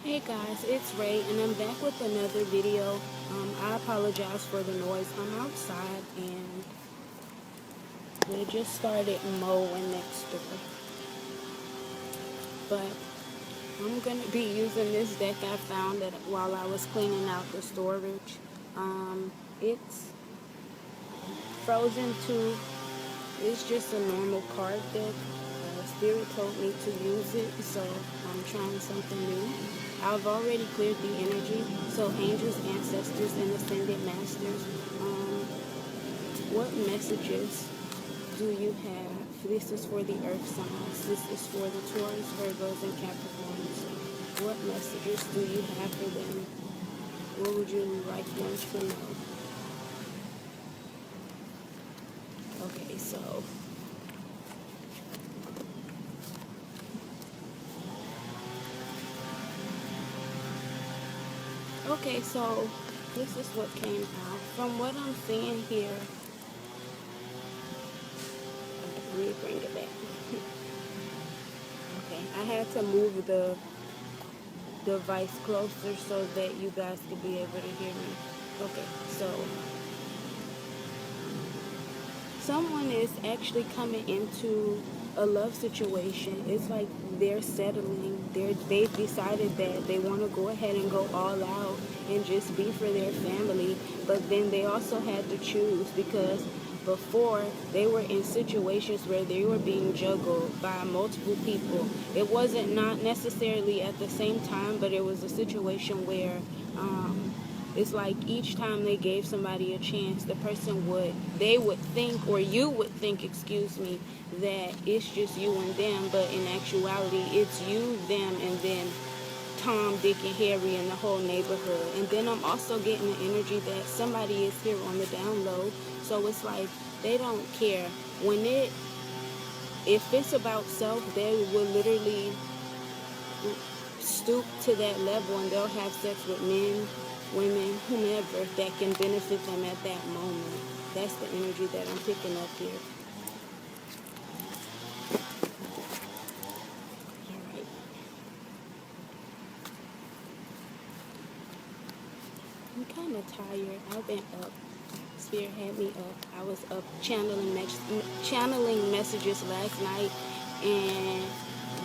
Hey guys, it's Ray and I'm back with another video. I apologize for the noise. I'm outside and we just started mowing next door. But I'm going to be using this deck I found that while I was cleaning out the storage. It's Frozen 2. It's just a normal card deck. Spirit told me to use it, so I'm trying something new. I've already cleared the energy, so angels, ancestors, and ascended masters, what messages do you have? This is for the earth signs. This is for the Taurus, Virgos, and Capricorns. What messages do you have for them? What would you like them to know? Okay, so this is what came out. From what I'm seeing here, let me bring it back. Okay, I had to move the device closer so that you guys could be able to hear me. Okay, so someone is actually coming into a love situation. It's like they're settling. They've decided that they want to go ahead and go all out and just be for their family. But then they also had to choose, because before they were in situations where they were being juggled by multiple people. It wasn't not necessarily at the same time, but it was a situation where it's like each time they gave somebody a chance, they would think, or you would think, excuse me, that it's just you and them, but in actuality, it's you, them, and then Tom, Dick, and Harry and the whole neighborhood. And then I'm also getting the energy that somebody is here on the down low. So it's like they don't care. If it's about self, they will literally stoop to that level and they'll have sex with men, women, whomever that can benefit them at that moment. That's the energy that I'm picking up here. Alright. I'm kind of tired. I've been up. Spirit had me up. I was up channeling messages last night and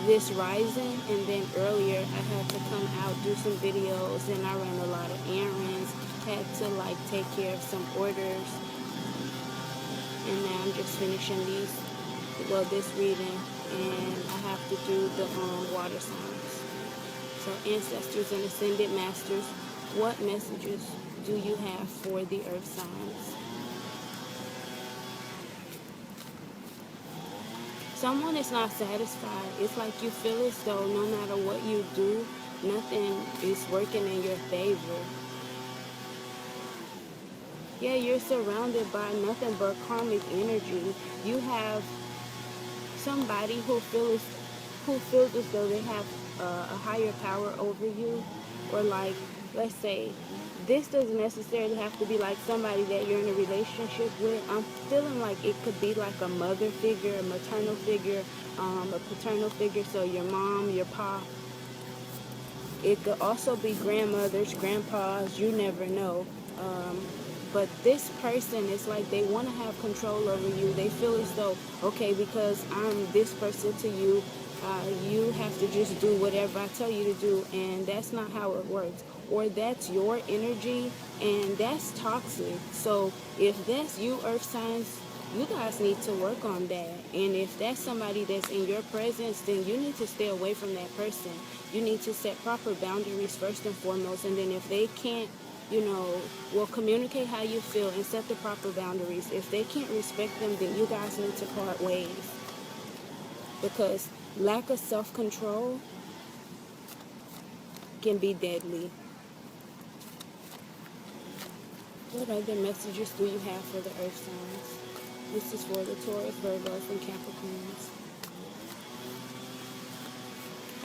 this rising, and then earlier I had to come out, do some videos, and I ran a lot of errands, had to take care of some orders, and now I'm just finishing this reading, and I have to do the water signs. So ancestors and ascended masters, what messages do you have for the earth signs? Someone is not satisfied. It's like you feel as though no matter what you do, nothing is working in your favor. Yeah, you're surrounded by nothing but karmic energy. You have somebody who feels as though they have a higher power over you, or let's say, this doesn't necessarily have to be like somebody that you're in a relationship with. I'm feeling like it could be like a mother figure, a maternal figure, a paternal figure, so your mom, your pa. It could also be grandmothers, grandpas, you never know. But this person, is like they want to have control over you. They feel as though, okay, because I'm this person to you, you have to just do whatever I tell you to do, and that's not how it works. Or that's your energy, and that's toxic. So if that's you, earth signs, you guys need to work on that. And if that's somebody that's in your presence, then you need to stay away from that person. You need to set proper boundaries first and foremost, and then if they can't, communicate how you feel and set the proper boundaries. If they can't respect them, then you guys need to part ways, because lack of self-control can be deadly. What other messages do you have for the earth signs? This is for the Taurus, Virgos, and Capricorns.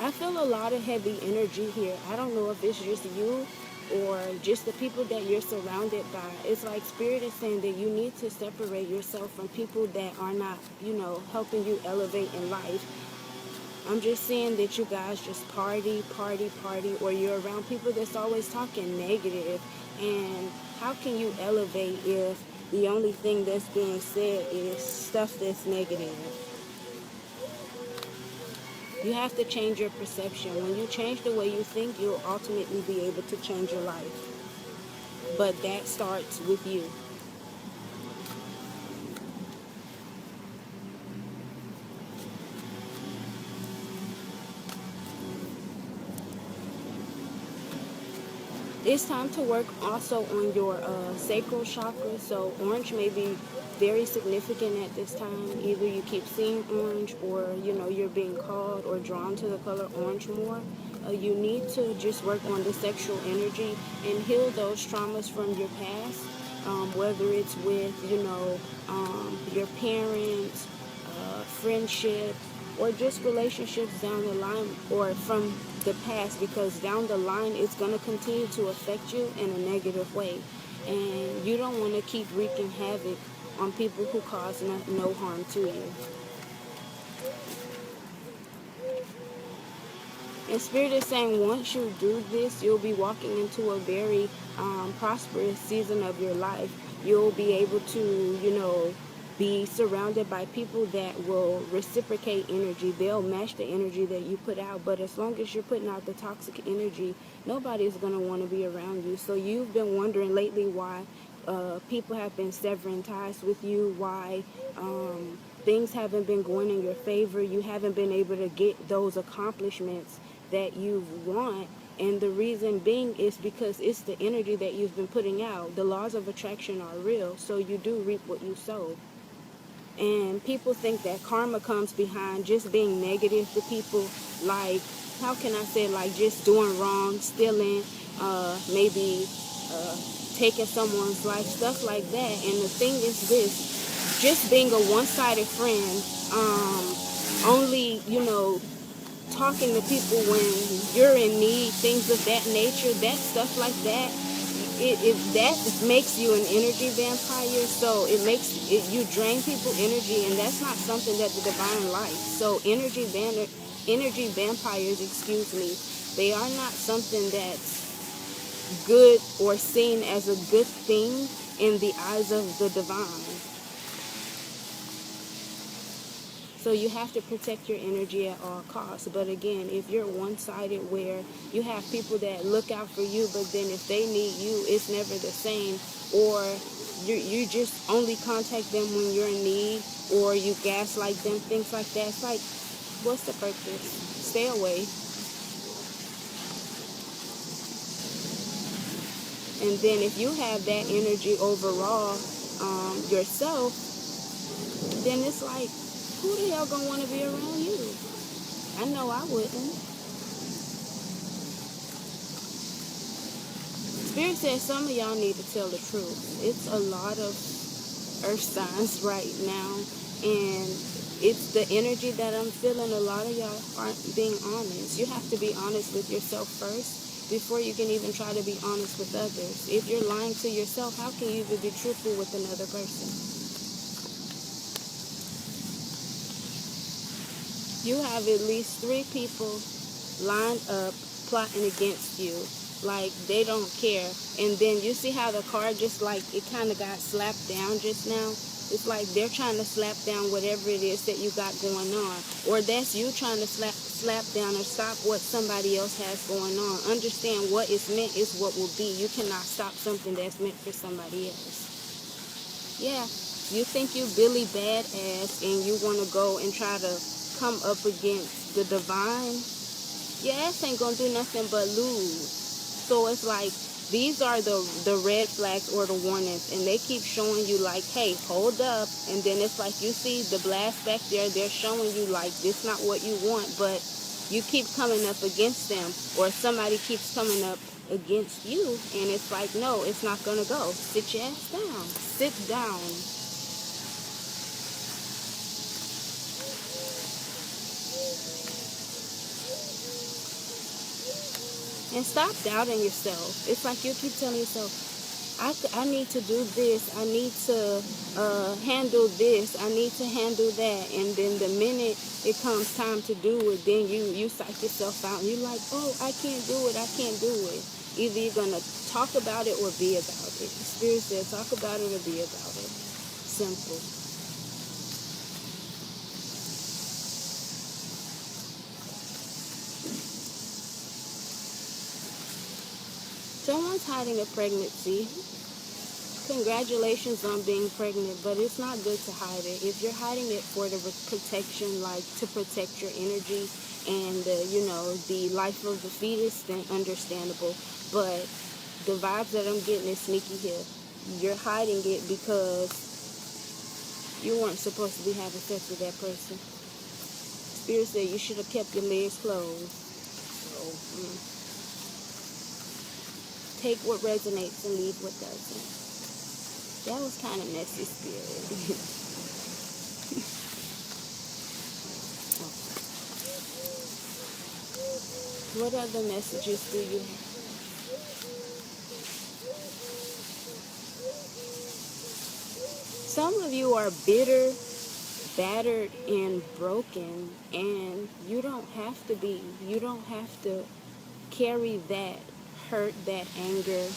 I feel a lot of heavy energy here. I don't know if it's just you or just the people that you're surrounded by. It's like Spirit is saying that you need to separate yourself from people that are not, helping you elevate in life. I'm just saying that you guys just party, or you're around people that's always talking negative. And how can you elevate if the only thing that's being said is stuff that's negative? You have to change your perception. When you change the way you think, you'll ultimately be able to change your life. But that starts with you. It's time to work also on your sacral chakra. So orange may be very significant at this time. Either you keep seeing orange, or you're being called or drawn to the color orange more. You need to just work on the sexual energy and heal those traumas from your past, whether it's with your parents, friendship, or just relationships down the line, or from the past, because down the line it's going to continue to affect you in a negative way, and you don't want to keep wreaking havoc on people who cause no harm to you. And Spirit is saying once you do this, you'll be walking into a very prosperous season of your life. You'll be able to, be surrounded by people that will reciprocate energy. They'll match the energy that you put out. But as long as you're putting out the toxic energy, nobody's going to want to be around you. So you've been wondering lately why people have been severing ties with you, why things haven't been going in your favor. You haven't been able to get those accomplishments that you want. And the reason being is because it's the energy that you've been putting out. The laws of attraction are real, so you do reap what you sow. And people think that karma comes behind just being negative to people, like, how can I say, like just doing wrong, stealing, maybe taking someone's life, stuff like that. And the thing is this, just being a one-sided friend, only, talking to people when you're in need, things of that nature, that stuff like that, that makes you an energy vampire. So you drain people energy, and that's not something that the divine likes. So energy vampires, they are not something that's good or seen as a good thing in the eyes of the divine. So you have to protect your energy at all costs. But again, if you're one-sided, where you have people that look out for you, but then if they need you, it's never the same. Or you just only contact them when you're in need, or you gaslight them, things like that. It's like, what's the purpose? Stay away. And then if you have that energy overall yourself, then it's like, who the hell gonna want to be around you? I know I wouldn't. Spirit says some of y'all need to tell the truth. It's a lot of earth signs right now, and it's the energy that I'm feeling. A lot of y'all aren't being honest. You have to be honest with yourself first before you can even try to be honest with others. If you're lying to yourself, how can you even be truthful with another person? You have at least 3 people lined up plotting against you. Like, they don't care. And then you see how the card just like, it kind of got slapped down just now? It's like they're trying to slap down whatever it is that you got going on. Or that's you trying to slap down or stop what somebody else has going on. Understand what is meant is what will be. You cannot stop something that's meant for somebody else. Yeah, you think you Billy Badass and you want to go and try to come up against the divine, your ass ain't gonna do nothing but lose. So it's like, these are the red flags or the warnings, and they keep showing you like, hey, hold up. And then it's like, you see the blast back there, they're showing you like, this not what you want, but you keep coming up against them, or somebody keeps coming up against you, and it's like, no, it's not gonna go. Sit your ass down. Sit down. And stop doubting yourself. It's like you keep telling yourself, I need to do this. I need to handle this. I need to handle that. And then the minute it comes time to do it, then you psych yourself out. And you're like, oh, I can't do it. I can't do it. Either you're going to talk about it or be about it. Spirit said, talk about it or be about it. Simple. Someone's hiding a pregnancy. Congratulations on being pregnant, but it's not good to hide it. If you're hiding it for the protection, like to protect your energy and the life of the fetus, then understandable. But the vibes that I'm getting is sneaky here. You're hiding it because you weren't supposed to be having sex with that person. Spirit said you should have kept your legs closed. So, take what resonates and leave what doesn't. That was kind of messy, Spirit. What other messages do you have? Some of you are bitter, battered, and broken, and you don't have to be. You don't have to carry that hurt, that anger,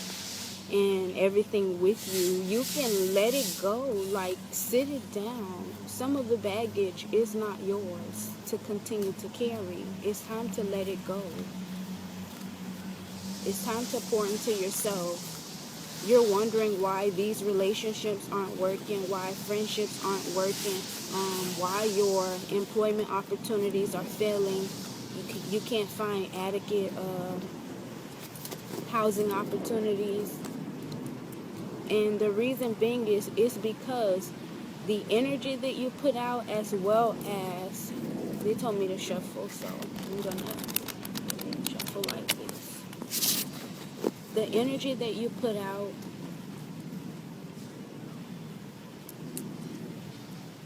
and everything with you. You can let it go, like sit it down. Some of the baggage is not yours to continue to carry. It's time to let it go. It's time to pour into yourself. You're wondering why these relationships aren't working, why friendships aren't working, why your employment opportunities are failing. You can't find adequate housing opportunities. And the reason being is because the energy that you put out, as well as, they told me to shuffle, so I'm going to shuffle like this. The energy that you put out,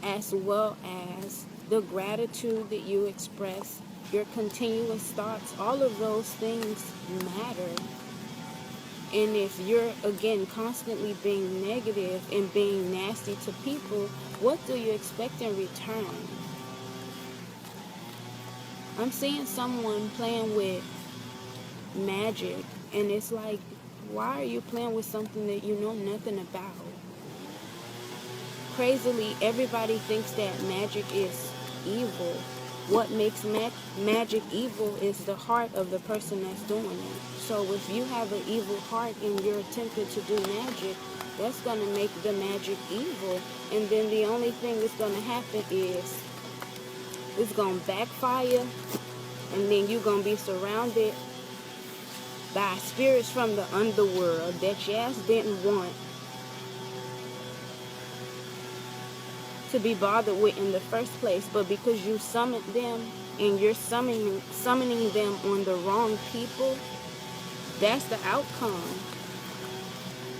as well as the gratitude that you express, your continuous thoughts, all of those things matter. And if you're, again, constantly being negative and being nasty to people, what do you expect in return? I'm seeing someone playing with magic, and it's like, why are you playing with something that you know nothing about? Crazily, everybody thinks that magic is evil. What makes magic evil is the heart of the person that's doing it. So if you have an evil heart and you're attempting to do magic, that's going to make the magic evil. And then the only thing that's going to happen is it's going to backfire, and then you're going to be surrounded by spirits from the underworld that you just didn't want to be bothered with in the first place, but because you summoned them and you're summoning them on the wrong people, that's the outcome.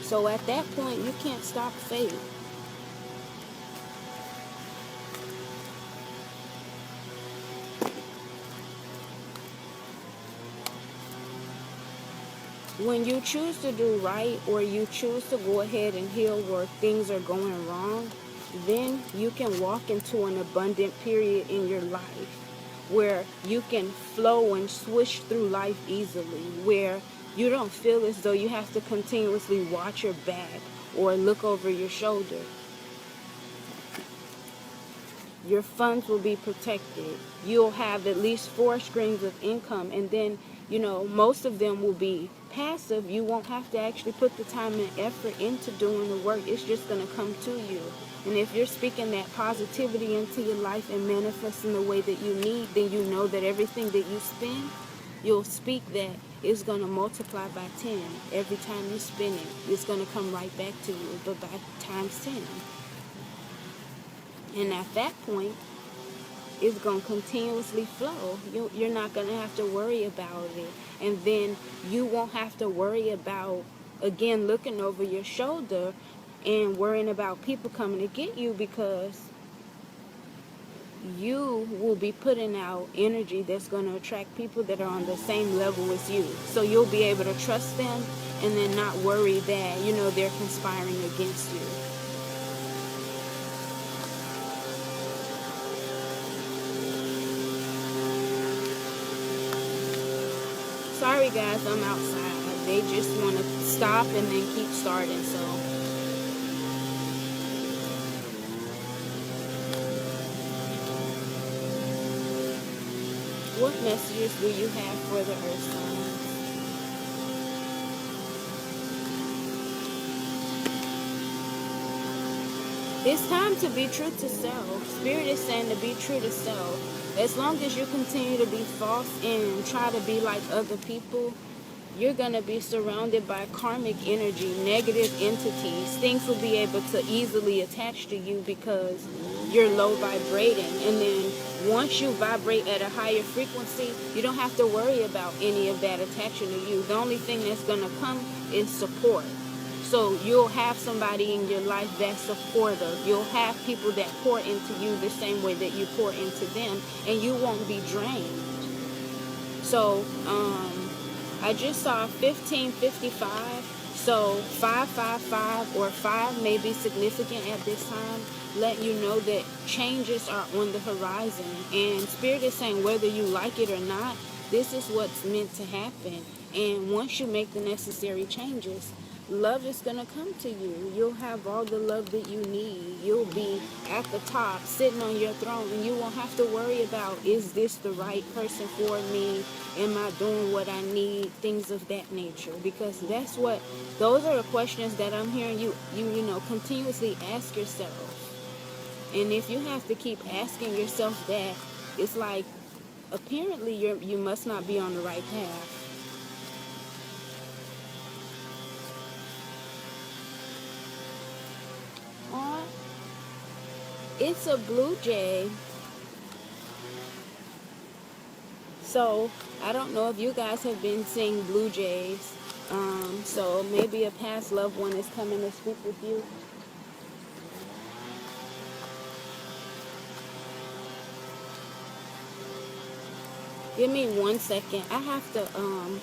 So at that point, you can't stop fate. When you choose to do right, or you choose to go ahead and heal where things are going wrong, then you can walk into an abundant period in your life where you can flow and swish through life easily, where you don't feel as though you have to continuously watch your back or look over your shoulder. Your funds will be protected. You'll have at least 4 streams of income, and then, most of them will be passive. You won't have to actually put the time and effort into doing the work. It's just going to come to you. And if you're speaking that positivity into your life and manifesting the way that you need, then you know that everything that you spend, you'll speak that it's going to multiply by 10. Every time you spend it, it's going to come right back to you, but by times 10. And at that point, it's going to continuously flow. You're not going to have to worry about it. And then you won't have to worry about, again, looking over your shoulder and worrying about people coming to get you, because you will be putting out energy that's going to attract people that are on the same level as you. So you'll be able to trust them and then not worry that, you know, they're conspiring against you. Sorry guys, I'm outside. They just want to stop and then keep starting, so. What messages do you have for the earth signs? It's time to be true to self. Spirit is saying to be true to self. As long as you continue to be false and try to be like other people, you're going to be surrounded by karmic energy, negative entities. Things will be able to easily attach to you because you're low vibrating. And then once you vibrate at a higher frequency, you don't have to worry about any of that attaching to you. The only thing that's going to come is support. So you'll have somebody in your life that's supportive. You'll have people that pour into you the same way that you pour into them, and you won't be drained. So, I just saw 1555, so 555 or 5 may be significant at this time, letting you know that changes are on the horizon. And Spirit is saying whether you like it or not, this is what's meant to happen. And once you make the necessary changes, love is going to come to you. You'll have all the love that you need. You'll be at the top, sitting on your throne, and you won't have to worry about, is this the right person for me? Am I doing what I need? Things of that nature. Because those are the questions that I'm hearing you continuously ask yourself. And if you have to keep asking yourself that, it's like, apparently you must not be on the right path. It's a blue jay. So, I don't know if you guys have been seeing blue jays. So maybe a past loved one is coming to speak with you. Give me 1 second. I have to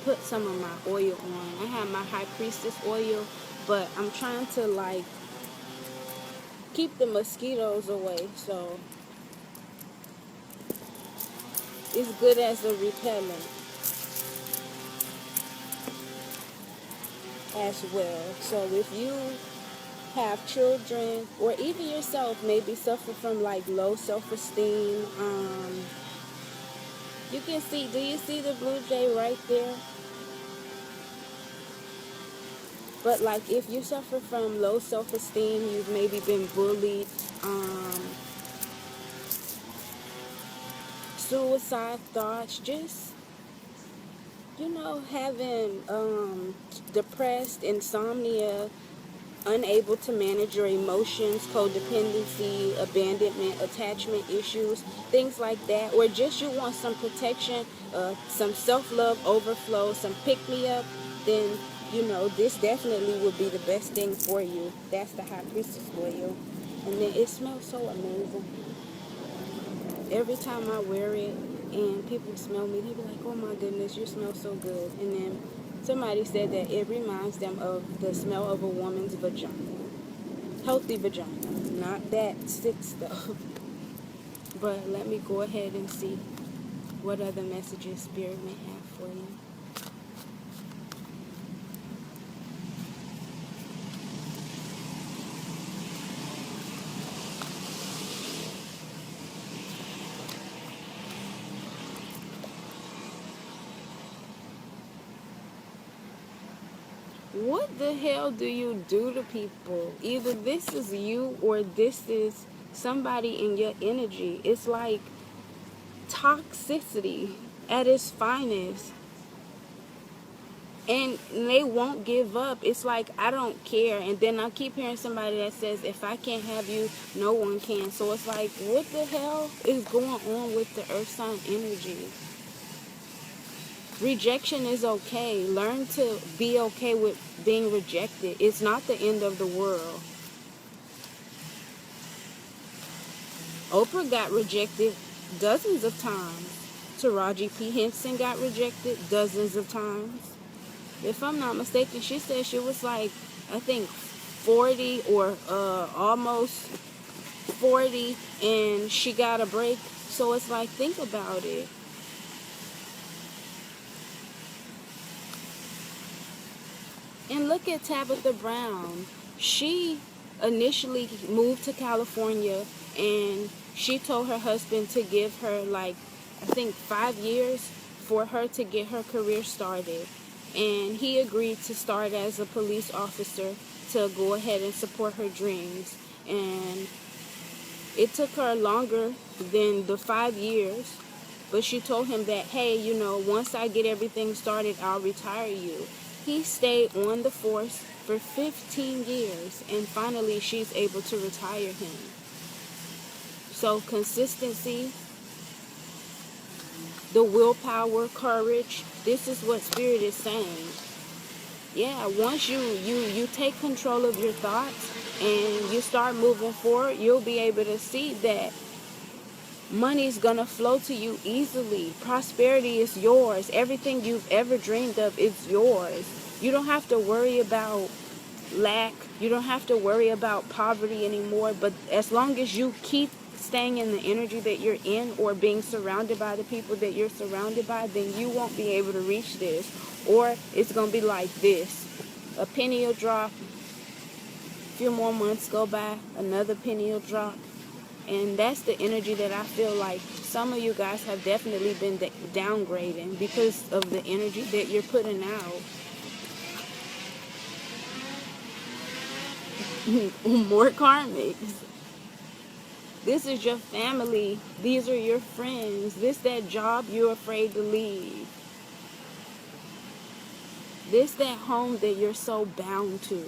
put some of my oil on. I have my high priestess oil, but I'm trying to keep the mosquitoes away, so it's good as a repellent as well. So if you have children or even yourself maybe suffer from low self-esteem, you can see, do you see the blue jay right there? But if you suffer from low self-esteem, you've maybe been bullied, suicide thoughts, just, having depressed, insomnia, unable to manage your emotions, codependency, abandonment, attachment issues, things like that, or just you want some protection, some self-love overflow, some pick-me-up, then this definitely would be the best thing for you. That's the high priestess oil. And then it smells so amazing. Every time I wear it and people smell me, they be like, oh my goodness, you smell so good. And then somebody said that it reminds them of the smell of a woman's vagina. Healthy vagina. Not that sick stuff. But let me go ahead and see what other messages Spirit may have for you. What the hell do you do to people? Either this is you or this is somebody in your energy. It's like toxicity at its finest. And they won't give up. It's like, I don't care. And then I keep hearing somebody that says, if I can't have you, no one can. So it's like, what the hell is going on with the earth sign energy? Rejection is okay. Learn to be okay with being rejected. It's not the end of the world. Oprah got rejected dozens of times. Taraji P. Henson got rejected dozens of times. If I'm not mistaken, she said she was like, I think 40 or almost 40, and she got a break. So it's like, think about it. And look at Tabitha Brown. She initially moved to California, and she told her husband to give her like, I think 5 years for her to get her career started. And he agreed to start as a police officer to go ahead and support her dreams. And it took her longer than the 5 years, but she told him that, hey, you know, once I get everything started, I'll retire you. He stayed on the force for 15 years, and finally she's able to retire him. So consistency, the willpower, courage, this is what Spirit is saying. Yeah, once you take control of your thoughts and you start moving forward, you'll be able to see that money's gonna flow to you easily. Prosperity is yours. Everything you've ever dreamed of is yours. You don't have to worry about lack. You don't have to worry about poverty anymore. But as long as you keep staying in the energy that you're in, or being surrounded by the people that you're surrounded by, then you won't be able to reach this. Or it's gonna be like this. A penny will drop. A few more months go by, another penny will drop. And that's the energy that I feel like some of you guys have definitely been downgrading because of the energy that you're putting out. More karmics. This is your family. These are your friends. This that job you're afraid to leave. This that home that you're so bound to.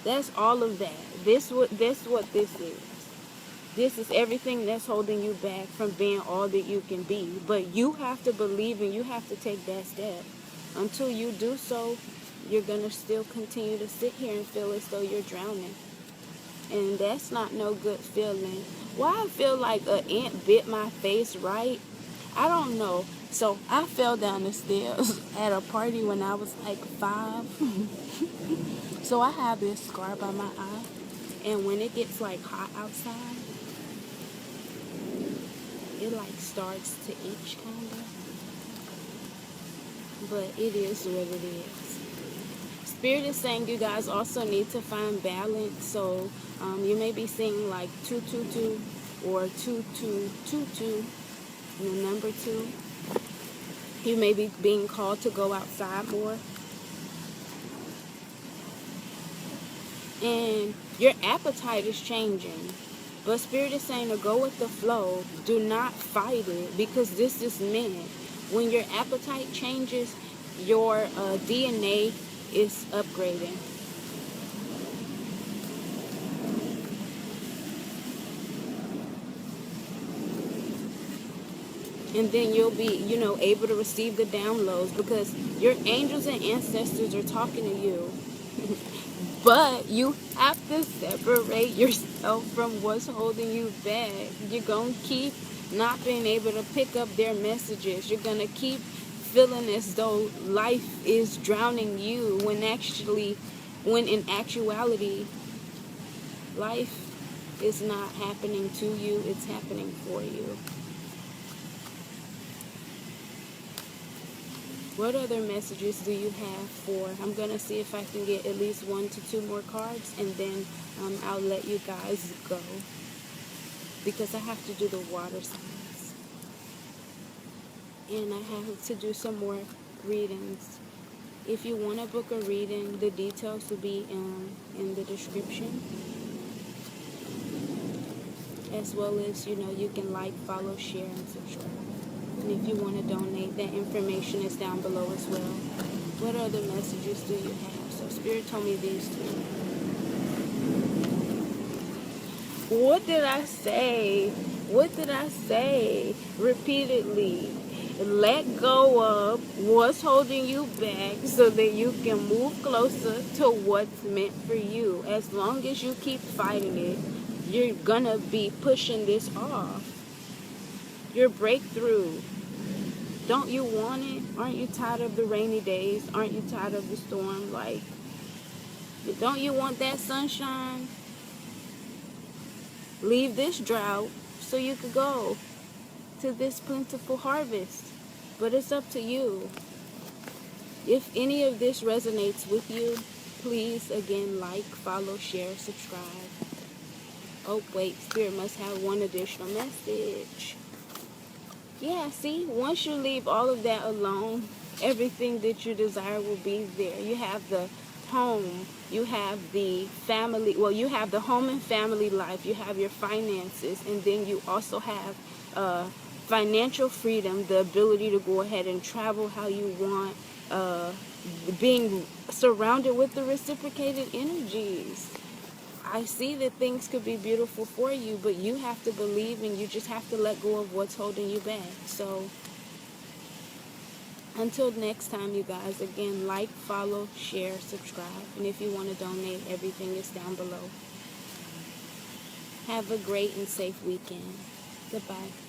That's all of that. This what this is. This is everything that's holding you back from being all that you can be. But you have to believe, and you have to take that step. Until you do so, you're going to still continue to sit here and feel as though you're drowning. And that's not no good feeling. Why I feel like an ant bit my face, right? I don't know. So I fell down the stairs at a party when I was like 5. So I have this scar by my eye. And when it gets like hot outside, it like starts to itch kind of. But it is what it is. Spirit is saying you guys also need to find balance. So you may be seeing like 222 or 2222, the number 2. You may be being called to go outside more. And your appetite is changing. But Spirit is saying to go with the flow. Do not fight it, because this is meant. When your appetite changes, your DNA is upgrading. And then you'll be, able to receive the downloads, because your angels and ancestors are talking to you. But you have to separate yourself from what's holding you back. You're going to keep not being able to pick up their messages. You're going to keep feeling as though life is drowning you, when in actuality, life is not happening to you, it's happening for you. What other messages do you have for? I'm going to see if I can get at least 1 to 2 more cards, and then I'll let you guys go, because I have to do the water signs. And I have to do some more readings. If you want to book a reading, the details will be in the description. As well as, you can like, follow, share, and subscribe. And if you want to donate, that information is down below as well. What other messages do you have? So Spirit told me these 2. What did I say? What did I say? Repeatedly. Let go of what's holding you back so that you can move closer to what's meant for you. As long as you keep fighting it, You're gonna be pushing this off. Your breakthrough. Don't you want it? Aren't you tired of the rainy days? Aren't you tired of the storm? Like, don't you want that sunshine? Leave this drought so you could go to this plentiful harvest. But it's up to you. If any of this resonates with you, please again like, follow, share, subscribe. Oh wait, Spirit must have one additional message. Yeah, see, once you leave all of that alone, everything that you desire will be there. You have the home, you have the family, well, you have the home and family life, you have your finances, and then you also have financial freedom, the ability to go ahead and travel how you want, being surrounded with the reciprocated energies. I see that things could be beautiful for you, but you have to believe, and you just have to let go of what's holding you back. So until next time, you guys, again, like, follow, share, subscribe. And if you want to donate, everything is down below. Have a great and safe weekend. Goodbye.